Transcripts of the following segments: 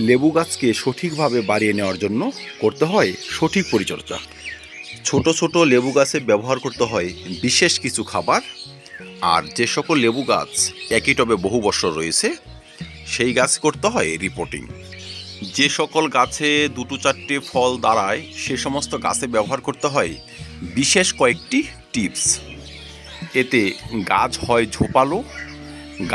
লেবু গাছকে সঠিকভাবে বাড়িয়ে নেওয়ার জন্য করতে হয় সঠিক পরিচর্যা। ছোট ছোট লেবু গাছে ব্যবহার করতে হয় বিশেষ কিছু খাবার। আর যে সকল লেবু গাছ একই টবে বহু বছর রয়েছে সেই গাছ করতে হয় রিপোর্টিং। যে সকল গাছে দুটো চারটে ফল দাঁড়ায় সে সমস্ত গাছে ব্যবহার করতে হয় বিশেষ কয়েকটি টিপস। এতে গাছ হয় ঝোপালো,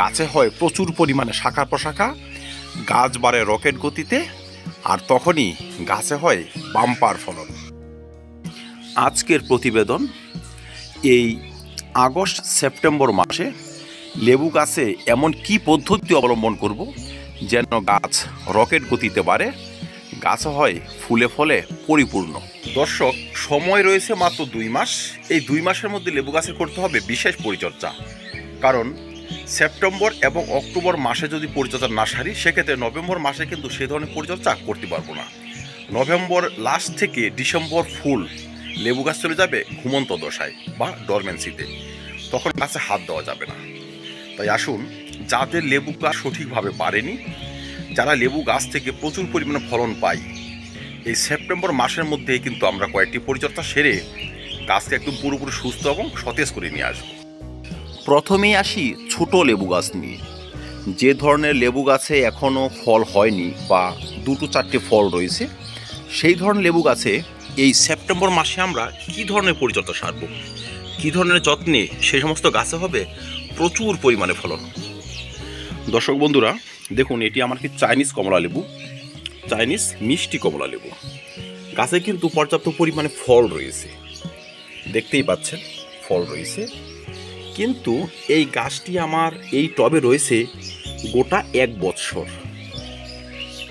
গাছে হয় প্রচুর পরিমাণে শাখা প্রশাখা, গাছ বাড়ে রকেট গতিতে, আর তখনই গাছে হয় বাম্পার ফলন। আজকের প্রতিবেদন এই আগস্ট সেপ্টেম্বর মাসে লেবু গাছে এমন কি পদ্ধতি অবলম্বন করব যেন গাছ রকেট গতিতে বাড়ে, গাছ হয় ফুলে ফলে পরিপূর্ণ। দর্শক, সময় রয়েছে মাত্র 2 মাস। এই 2 মাসের মধ্যে লেবু গাছে করতে হবে বিশেষ পরিচর্যা। কারণ সেপ্টেম্বর এবং অক্টোবর মাসে যদি পরিচর্যা না সারি সেক্ষেত্রে নভেম্বর মাসে কিন্তু সে ধরনের পরিচর্যা করতে পারবো না। নভেম্বর লাস্ট থেকে ডিসেম্বর ফুল লেবু গাছ চলে যাবে ঘুমন্ত দশায় বা ডরমেন্সিতে, তখন গাছে হাত দেওয়া যাবে না। তাই আসুন, যাদের লেবু গাছ সঠিকভাবে বাড়েনি, যারা লেবু গাছ থেকে প্রচুর পরিমাণে ফলন পাই, এই সেপ্টেম্বর মাসের মধ্যেই কিন্তু আমরা কয়েকটি পরিচর্যা সেরে গাছকে একদম পুরোপুরি সুস্থ এবং সতেজ করে নিয়ে আসবো। প্রথমেই আসি ছোট লেবু গাছ নিয়ে। যে ধরনের লেবু গাছে এখনও ফল হয়নি বা দুটো চারটে ফল রয়েছে, সেই ধরনের লেবু গাছে এই সেপ্টেম্বর মাসে আমরা কী ধরনের পরিচর্যা সারব, কী ধরনের যত্নে সেই সমস্ত গাছে হবে প্রচুর পরিমাণে ফলন। দর্শক বন্ধুরা দেখুন, এটি আমার কি চাইনিজ কমলা লেবু, চাইনিজ মিষ্টি কমলা লেবু। গাছে কিন্তু পর্যাপ্ত পরিমাণে ফল রয়েছে, দেখতেই পাচ্ছেন ফল রয়েছে। কিন্তু এই গাছটি আমার এই টবে রয়েছে গোটা 1 বৎসর।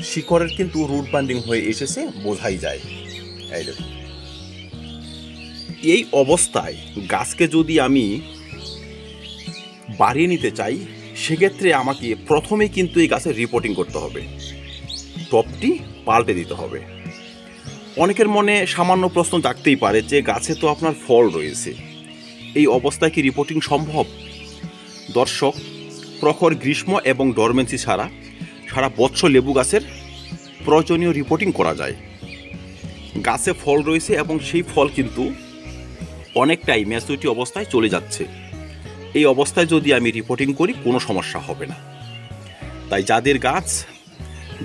শিকড়ের কিন্তু রুট বান্ডিং হয়ে এসেছে, বোঝাই যায়। এই দেখুন, এই অবস্থায় গাছকে যদি আমি বাড়িয়ে নিতে চাই সেক্ষেত্রে আমাকে প্রথমেই কিন্তু এই গাছের রিপোর্টিং করতে হবে, টবটি পাল্টে দিতে হবে। অনেকের মনে সামান্য প্রশ্ন জাগতেই পারে যে গাছে তো আপনার ফল রয়েছে, এই অবস্থায় কি রিপোর্টিং সম্ভব? দর্শক, প্রখর গ্রীষ্ম এবং ডরমেন্সি ছাড়া সারা বছর লেবু গাছের প্রয়োজনীয় রিপোর্টিং করা যায়। গাছে ফল রয়েছে এবং সেই ফল কিন্তু অনেকটাই ম্যাচুরিটি অবস্থায় চলে যাচ্ছে। এই অবস্থায় যদি আমি রিপোর্টিং করি কোনো সমস্যা হবে না। তাই যাদের গাছ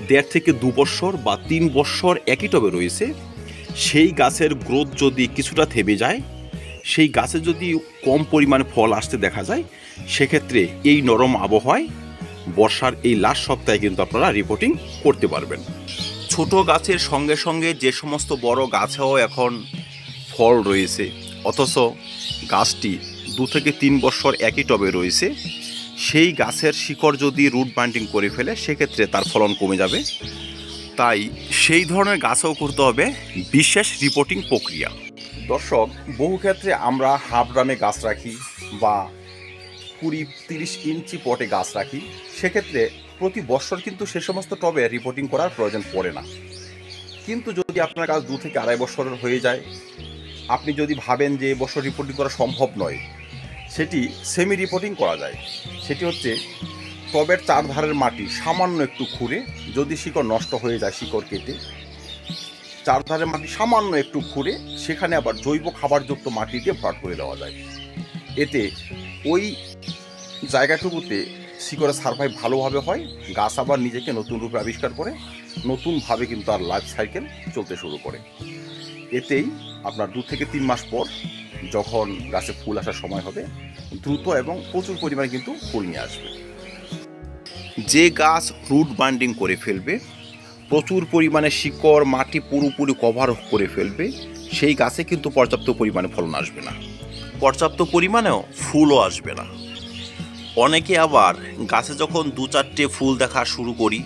1.5 থেকে 2 বৎসর বা 3 বৎসর একই টবে রয়েছে, সেই গাছের গ্রোথ যদি কিছুটা থেমে যায়, সেই গাছে যদি কম পরিমাণে ফল আসতে দেখা যায়, সেক্ষেত্রে এই নরম আবহাওয়ায় বর্ষার এই লাস্ট সপ্তাহে কিন্তু আপনারা রিপোর্টিং করতে পারবেন। ছোট গাছের সঙ্গে সঙ্গে যে সমস্ত বড় গাছেও এখন ফল রয়েছে অথচ গাছটি 2 থেকে 3 বছর একই টবে রয়েছে, সেই গাছের শিকড় যদি রুট বান্ডিং করে ফেলে সেক্ষেত্রে তার ফলন কমে যাবে। তাই সেই ধরনের গাছেও করতে হবে বিশেষ রিপোর্টিং প্রক্রিয়া। দর্শক, বহু ক্ষেত্রে আমরা হাফ ড্রামে গাছ রাখি বা 20-30 ইঞ্চি পটে গাছ রাখি, সেক্ষেত্রে প্রতি বছর কিন্তু সে সমস্ত টবে রিপোর্টিং করার প্রয়োজন পড়ে না। কিন্তু যদি আপনার গাছ 2 থেকে 2.5 বছরের হয়ে যায়, আপনি যদি ভাবেন যে এবছর রিপোর্টিং করা সম্ভব নয়, সেটি সেমি রিপোর্টিং করা যায়। সেটি হচ্ছে টবের 4 ধারের মাটি সামান্য একটু খুঁড়ে, যদি শিকড় নষ্ট হয়ে যায় শিকড় কেটে, 4 ধারের মাটি সামান্য একটু খুঁড়ে সেখানে আবার জৈব খাবারযুক্ত মাটি দিয়ে ভরাট করে দেওয়া যায়। এতে ওই জায়গাটুকুতে শিকড়ের সারভাইভ ভালোভাবে হয়, গাছ আবার নিজেকে নতুন রূপে আবিষ্কার করে নতুনভাবে কিন্তু তার লাইফ সাইকেল চলতে শুরু করে। এতেই আপনার 2 থেকে 3 মাস পর যখন গাছে ফুল আসার সময় হবে, দ্রুত এবং প্রচুর পরিমাণে কিন্তু ফুল নিয়ে আসবে। যে গাছ রুট বান্ডিং করে ফেলবে, প্রচুর পরিমাণে শিকড় মাটি পুরোপুরি কভার করে ফেলবে, সেই গাছে কিন্তু পর্যাপ্ত পরিমাণে ফলন আসবে না, পর্যাপ্ত পরিমাণেও ফুলও আসবে না। অনেকে আবার গাছে যখন 2-4টে ফুল দেখা শুরু করি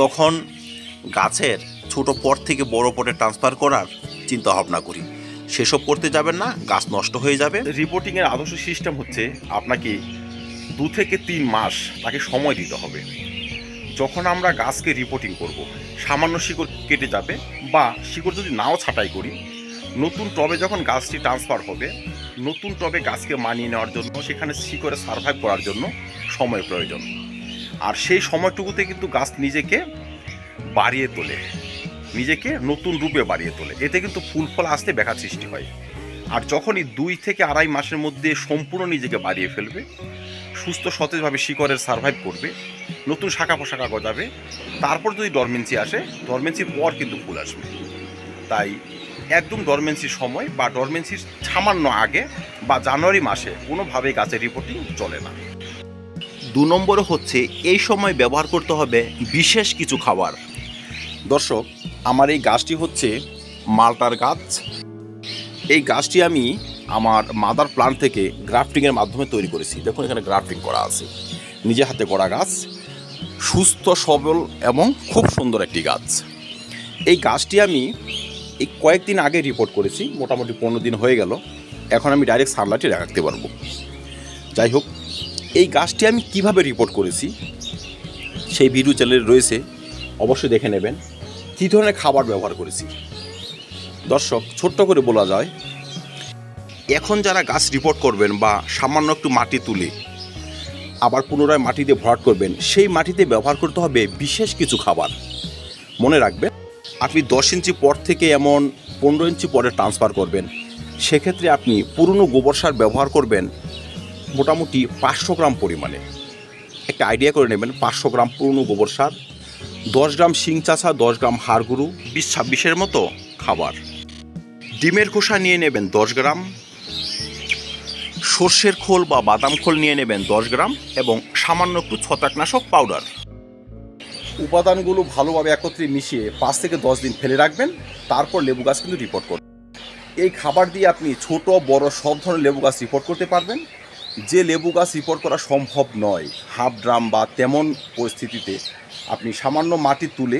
তখন গাছের ছোট পট থেকে বড় পটে ট্রান্সফার করার চিন্তা ভাবনা করি। সেসব করতে যাবেন না, গাছ নষ্ট হয়ে যাবে। রিপোর্টিংয়ের আদর্শ সিস্টেম হচ্ছে আপনাকে 2 থেকে 3 মাস তাকে সময় দিতে হবে। যখন আমরা গাছকে রিপোর্টিং করব, সামান্য শিকড় কেটে যাবে বা শিকড় যদি নাও ছাঁটাই করি, নতুন টবে যখন গাছটি ট্রান্সফার হবে, নতুন টবে গাছকে মানিয়ে নেওয়ার জন্য, সেখানে শিকড়ে সারভাইভ করার জন্য সময় প্রয়োজন। আর সেই সময়টুকুতে কিন্তু গাছ নিজেকে বাড়িয়ে তোলে, নিজেকে নতুন রূপে বাড়িয়ে তোলে। এতে কিন্তু ফুল ফল আসতে ব্যাঘাত সৃষ্টি হয়। আর যখনই 2 থেকে আড়াই মাসের মধ্যে সম্পূর্ণ নিজেকে বাড়িয়ে ফেলবে, সুস্থ সতেজভাবে শিকড়ের সার্ভাইভ করবে, নতুন শাখা পোশাখা গজাবে, তারপর যদি ডরমেন্সি আসে, ডরমেন্সির পর কিন্তু ফুল আসবে। তাই একদম ডরমেন্সির সময় বা ডরমেন্সির সামান্য আগে বা জানুয়ারি মাসে কোনোভাবেই গাছের রিপোর্টিং চলে না। 2 নম্বরে হচ্ছে এই সময় ব্যবহার করতে হবে বিশেষ কিছু খাবার। দর্শক, আমার এই গাছটি হচ্ছে মালটার গাছ। এই গাছটি আমি আমার মাদার প্লান্ট থেকে গ্রাফটিংয়ের মাধ্যমে তৈরি করেছি। দেখুন এখানে গ্রাফটিং করা আছে, নিজে হাতে করা গাছ, সুস্থ সবল এবং খুব সুন্দর একটি গাছ। এই গাছটি আমি এই কয়েকদিন আগে রিপোর্ট করেছি, মোটামুটি 15 দিন হয়ে গেল। এখন আমি ডাইরেক্ট সানলাইটে রাখতে পারবো। যাই হোক, এই গাছটি আমি কিভাবে রিপোর্ট করেছি সেই ভিডিও চ্যানেলে রয়েছে, অবশ্যই দেখে নেবেন। কী ধরনের খাবার ব্যবহার করেছি। দর্শক, ছোট্ট করে বলা যায়, এখন যারা গাছ রিপোর্ট করবেন বা সামান্য একটু মাটি তুলে আবার পুনরায় মাটি দিয়ে ভরাট করবেন, সেই মাটিতে ব্যবহার করতে হবে বিশেষ কিছু খাবার। মনে রাখবেন, আপনি 10 ইঞ্চি পর থেকে এমন 15 ইঞ্চি পরে ট্রান্সফার করবেন, সেক্ষেত্রে আপনি পুরনো গোবর সার ব্যবহার করবেন মোটামুটি 500 গ্রাম পরিমাণে। একটা আইডিয়া করে নেবেন, 500 গ্রাম পুরনো গোবর সার, 10 গ্রাম শিং চাষা, 10 গ্রাম হাড় গুঁড়ো, 20-26-এর মতো খাবার। ডিমের খোসা নিয়ে নেবেন 10 গ্রাম, সর্ষের খোল বা বাদাম খোল নিয়ে নেবেন 10 গ্রাম এবং সামান্য একটু ছত্রাকনাশক পাউডার। উপাদানগুলো ভালোভাবে একত্রে মিশিয়ে 5 থেকে 10 দিন ফেলে রাখবেন। তারপর লেবু গাছ কিন্তু রিপোর্ট করবেন। এই খাবার দিয়ে আপনি ছোট বড় সব ধরনের লেবু গাছ রিপোর্ট করতে পারবেন। যে লেবু গাছ রিপোর্ট করা সম্ভব নয়, হাফ ড্রাম বা তেমন পরিস্থিতিতে আপনি সামান্য মাটি তুলে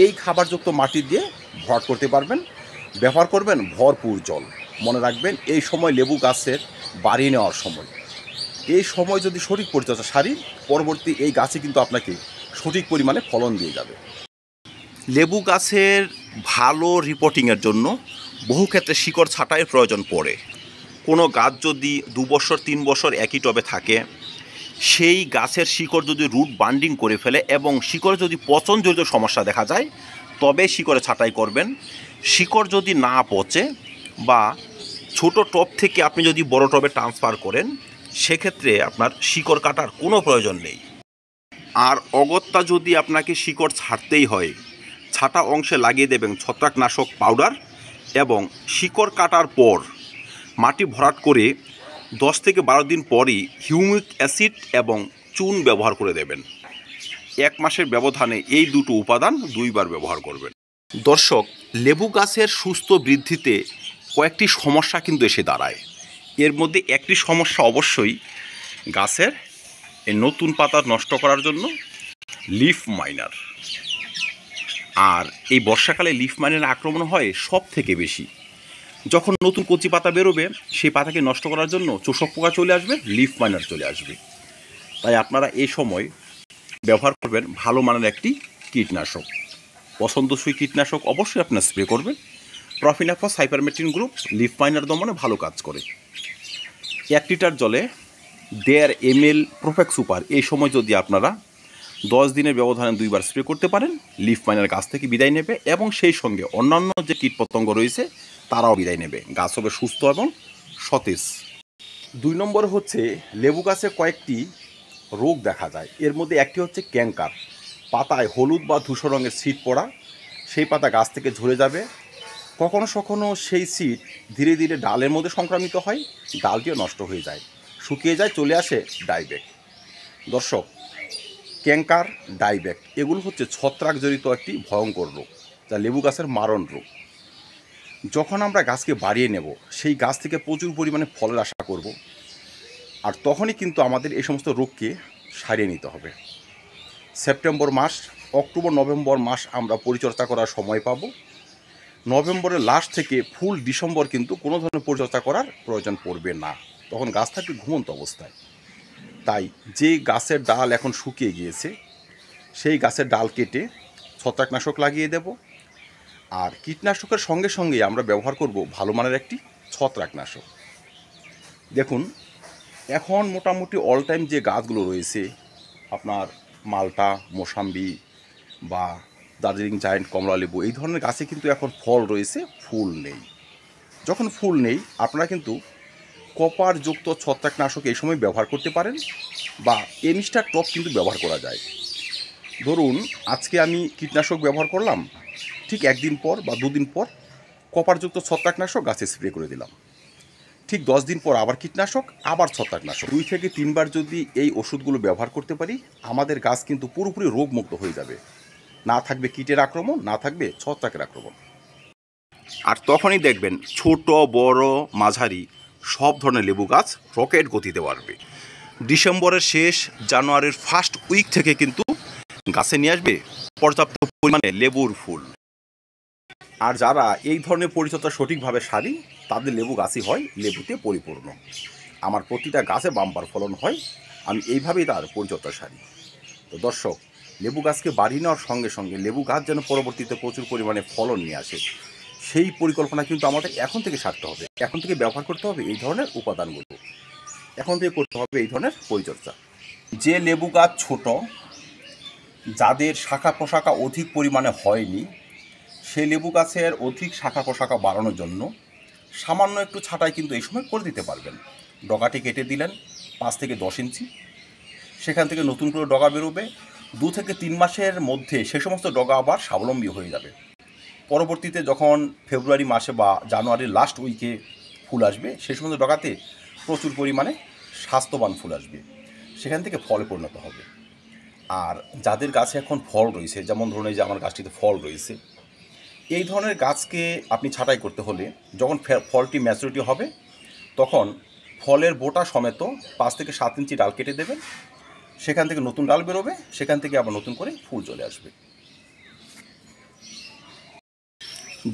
এই খাবারযুক্ত মাটি দিয়ে ভরাট করতে পারবেন। ব্যবহার করবেন ভরপুর জল। মনে রাখবেন, এই সময় লেবু গাছের বাড়িয়ে নেওয়ার সময়। এই সময় যদি সঠিক পরিচর্যা সারি, পরবর্তী এই গাছে কিন্তু আপনাকে সঠিক পরিমাণে ফলন দিয়ে যাবে। লেবু গাছের ভালো রিপোর্টিংয়ের জন্য বহু ক্ষেত্রে শিকড় ছাঁটাইয়ের প্রয়োজন পড়ে। কোনো গাছ যদি 2 বছর 3 বছর একই টবে থাকে, সেই গাছের শিকড় যদি রুট বান্ডিং করে ফেলে এবং শিকড়ে যদি পচনজনিত সমস্যা দেখা যায়, তবে শিকড়ে ছাঁটাই করবেন। শিকড় যদি না পচে বা ছোট টব থেকে আপনি যদি বড় টবে ট্রান্সফার করেন, সেক্ষেত্রে আপনার শিকড় কাটার কোনো প্রয়োজন নেই। আর অগত্যা যদি আপনাকে শিকড় ছাড়তেই হয়, ছাটা অংশে লাগিয়ে দেবেন ছত্রাকনাশক পাউডার এবং শিকড় কাটার পর মাটি ভরাট করে 10 থেকে 12 দিন পরই হিউমিক অ্যাসিড এবং চুন ব্যবহার করে দেবেন। 1 মাসের ব্যবধানে এই দুটো উপাদান 2 বার ব্যবহার করবেন। দর্শক, লেবু গাছের সুস্থ বৃদ্ধিতে কয়েকটি সমস্যা কিন্তু এসে দাঁড়ায়। এর মধ্যে একটি সমস্যা অবশ্যই গাছের এই নতুন পাতা নষ্ট করার জন্য লিফ মাইনার। আর এই বর্ষাকালে লিফ মাইনার আক্রমণ হয় সব থেকে বেশি। যখন নতুন কচি পাতা বেরোবে, সেই পাতাকে নষ্ট করার জন্য চোষক পোকা চলে আসবে, লিফ মাইনার চলে আসবে। তাই আপনারা এই সময় ব্যবহার করবেন ভালো মানের একটি কীটনাশক। পছন্দসই কীটনাশক অবশ্যই আপনার স্প্রে করবেন। প্রফিনাফস সাইপারমেথ্রিন গ্রুপ লিফ মাইনার দমনে ভালো কাজ করে। 1 লিটার জলে 1.5 ml প্রোফেক্স সুপার এই সময় যদি আপনারা 10 দিনের ব্যবধানে 2 বার স্প্রে করতে পারেন, লিফ মাইনার গাছ থেকে বিদায় নেবে এবং সেই সঙ্গে অন্যান্য যে কীটপতঙ্গ রয়েছে তারাও বিদায় নেবে। গাছ হবে সুস্থ এবং সতেজ। 2 নম্বর হচ্ছে লেবু গাছে কয়েকটি রোগ দেখা যায়। এর মধ্যে একটি হচ্ছে ক্যাঙ্কার। পাতায় হলুদ বা ধূসর রঙের ছিট পড়া, সেই পাতা গাছ থেকে ঝরে যাবে। কখনো কখনো সেই ছিট ধীরে ধীরে ডালের মধ্যে সংক্রামিত হয়, ডালটিও নষ্ট হয়ে যায়, শুকিয়ে যায়, চলে আসে ডাইব্যাক। দর্শক, ক্যাঙ্কার, ডাইব্যাক এগুলো হচ্ছে ছত্রাকজনিত একটি ভয়ঙ্কর রোগ, যা লেবু গাছের মারণ রোগ। যখন আমরা গাছকে বাড়িয়ে নেব, সেই গাছ থেকে প্রচুর পরিমাণে ফলের আশা করব, আর তখনই কিন্তু আমাদের এই সমস্ত রোগকে সারিয়ে নিতে হবে। সেপ্টেম্বর মাস, অক্টোবর নভেম্বর মাস আমরা পরিচর্যা করার সময় পাব। নভেম্বরের লাস্ট থেকে ফুল ডিসেম্বর কিন্তু কোনো ধরনের পরিচর্যা করার প্রয়োজন পড়বে না, তখন গাছ থাকবে ঘুমন্ত অবস্থায়। তাই যে গাছের ডাল এখন শুকিয়ে গিয়েছে, সেই গাছের ডাল কেটে ছত্রাকনাশক লাগিয়ে দেব। আর কীটনাশকের সঙ্গে সঙ্গে আমরা ব্যবহার করব ভালো মানের একটি ছত্রাকনাশক। দেখুন, এখন মোটামুটি অল টাইম যে গাছগুলো রয়েছে, আপনার মালটা, মোসাম্বি বা দার্জিলিং জায়ান্ট, কমলা লেবু এই ধরনের গাছে কিন্তু এখন ফল রয়েছে, ফুল নেই। যখন ফুল নেই আপনারা কিন্তু কপারযুক্ত ছত্রাকনাশক এই সময় ব্যবহার করতে পারেন, বা এমিস্টার টপ কিন্তু ব্যবহার করা যায়। ধরুন আজকে আমি কীটনাশক ব্যবহার করলাম, ঠিক একদিন পর বা দুদিন পর কপারযুক্ত ছত্রাকনাশক গাছে স্প্রে করে দিলাম, ঠিক 10 দিন পর আবার কীটনাশক, আবার ছত্রাকনাশক। 2 থেকে 3 বার যদি এই ওষুধগুলো ব্যবহার করতে পারি, আমাদের গাছ কিন্তু পুরোপুরি রোগমুক্ত হয়ে যাবে। না থাকবে কীটের আক্রমণ, না থাকবে ছত্রাকের আক্রমণ। আর তখনই দেখবেন ছোট বড় মাঝারি সব ধরনের লেবু গাছ রকেট গতিতে বাড়বে। ডিসেম্বরের শেষ, জানুয়ারির ফার্স্ট উইক থেকে কিন্তু গাছে নিয়ে আসবে পর্যাপ্ত পরিমাণে লেবুর ফুল। আর যারা এই ধরনের পরিচর্যা সঠিকভাবে সারি, তাদের লেবু গাছই হয় লেবুতে পরিপূর্ণ। আমার প্রতিটা গাছে বাম্পার ফলন হয়, আমি এইভাবেই তার পরিচর্যা সারি। তো দর্শক, লেবু গাছকে বাড়িয়ে নেওয়ার সঙ্গে সঙ্গে লেবু গাছ যেন পরবর্তীতে প্রচুর পরিমাণে ফলন নিয়ে আসে, সেই পরিকল্পনা কিন্তু আমাদের এখন থেকে সারতে হবে। এখন থেকে ব্যবহার করতে হবে এই ধরনের উপাদানগুলো, এখন থেকে করতে হবে এই ধরনের পরিচর্যা। যে লেবু গাছ ছোট, যাদের শাখা প্রশাখা অধিক পরিমাণে হয়নি, সেই লেবু গাছের অধিক শাখা প্রশাখা বাড়ানোর জন্য সামান্য একটু ছাঁটাই কিন্তু এই সময় করে দিতে পারবেন। ডগাটি কেটে দিলেন 5 থেকে 10 ইঞ্চি, সেখান থেকে নতুন করে ডগা বেরোবে। 2 থেকে 3 মাসের মধ্যে সে সমস্ত ডগা আবার স্বাবলম্বী হয়ে যাবে। পরবর্তীতে যখন ফেব্রুয়ারি মাসে বা জানুয়ারির লাস্ট উইকে ফুল আসবে, সেই সমস্ত ডগাতে প্রচুর পরিমাণে স্বাস্থ্যবান ফুল আসবে, সেখান থেকে ফলে পরিণত হবে। আর যাদের গাছে এখন ফল রয়েছে, যেমন ধরুন এই যে আমার গাছটিতে ফল রয়েছে, এই ধরনের গাছকে আপনি ছাঁটাই করতে হলে যখন ফলটি ম্যাচুরিটি হবে, তখন ফলের বোটা সমেত 5 থেকে 7 ইঞ্চি ডাল কেটে দেবেন, সেখান থেকে নতুন ডাল বেরোবে, সেখান থেকে আবার নতুন করে ফুল চলে আসবে।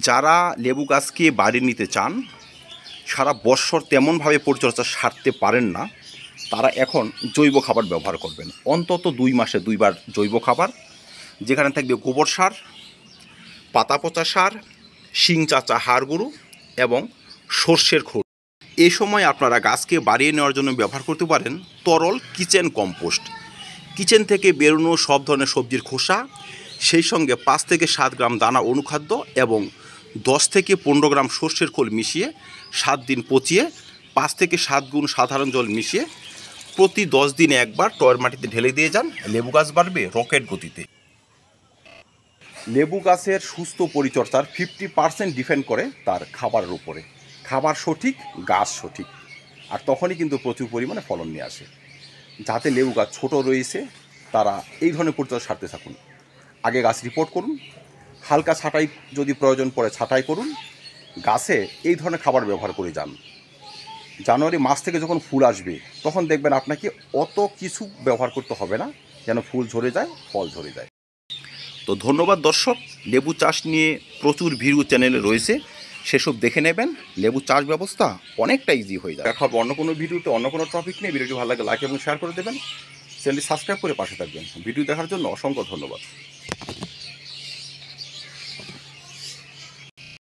যারা লেবু গাছকে বাড়িয়ে নিতে চান, সারা বৎসর তেমনভাবে পরিচর্যা সারতে পারেন না, তারা এখন জৈব খাবার ব্যবহার করবেন। অন্তত 2 মাসে 2 বার জৈব খাবার, যেখানে থাকবে গোবর সার, পাতা পচা সার, শিং চাচা হাড় গুঁড়ো এবং সর্ষের খোল। এই সময় আপনারা গাছকে বাড়িয়ে নেওয়ার জন্য ব্যবহার করতে পারেন তরল কিচেন কম্পোস্ট। কিচেন থেকে বেরোনো সব ধরনের সবজির খোসা, সেই সঙ্গে 5 থেকে 7 গ্রাম দানা অনুখাদ্য এবং 10 থেকে 15 গ্রাম সর্ষের খোল মিশিয়ে 7 দিন পচিয়ে 5 থেকে 7 গুণ সাধারণ জল মিশিয়ে প্রতি 10 দিনে একবার টয়ের মাটিতে ঢেলে দিয়ে যান। লেবু গাছ বাড়বে রকেট গতিতে। লেবু গাছের সুস্থ পরিচর্যার 50% ডিপেন্ড করে তার খাবারের উপরে। খাবার সঠিক, গাছ সঠিক, আর তখনই কিন্তু প্রচুর পরিমাণে ফলন নিয়ে আসে। যাতে লেবু গাছ ছোট রয়েছে, তারা এই ধরনের পরিচর্যা সারতে থাকুন। আগে গাছ রিপোর্ট করুন, হালকা ছাঁটাই যদি প্রয়োজন পড়ে ছাঁটাই করুন, গাছে এই ধরনের খাবার ব্যবহার করে যান। জানুয়ারি মাস থেকে যখন ফুল আসবে, তখন দেখবেন আপনাকে অত কিছু ব্যবহার করতে হবে না, যেন ফুল ঝরে যায়, ফল ঝরে যায়। তো ধন্যবাদ দর্শক, লেবু চাষ নিয়ে প্রচুর ভিডিও চ্যানেলে রয়েছে, সেসব দেখে নেবেন। লেবু চাষ ব্যবস্থা অনেকটা ইজি হয়ে যায়। দেখা হবে অন্য কোনো ভিডিওতে, অন্য কোনো টপিক নিয়ে। ভিডিওটি ভালো লাগে লাইক এবং শেয়ার করে দেবেন, চ্যানেলটি সাবস্ক্রাইব করে পাশে থাকবেন। ভিডিও দেখার জন্য অসংখ্য ধন্যবাদ।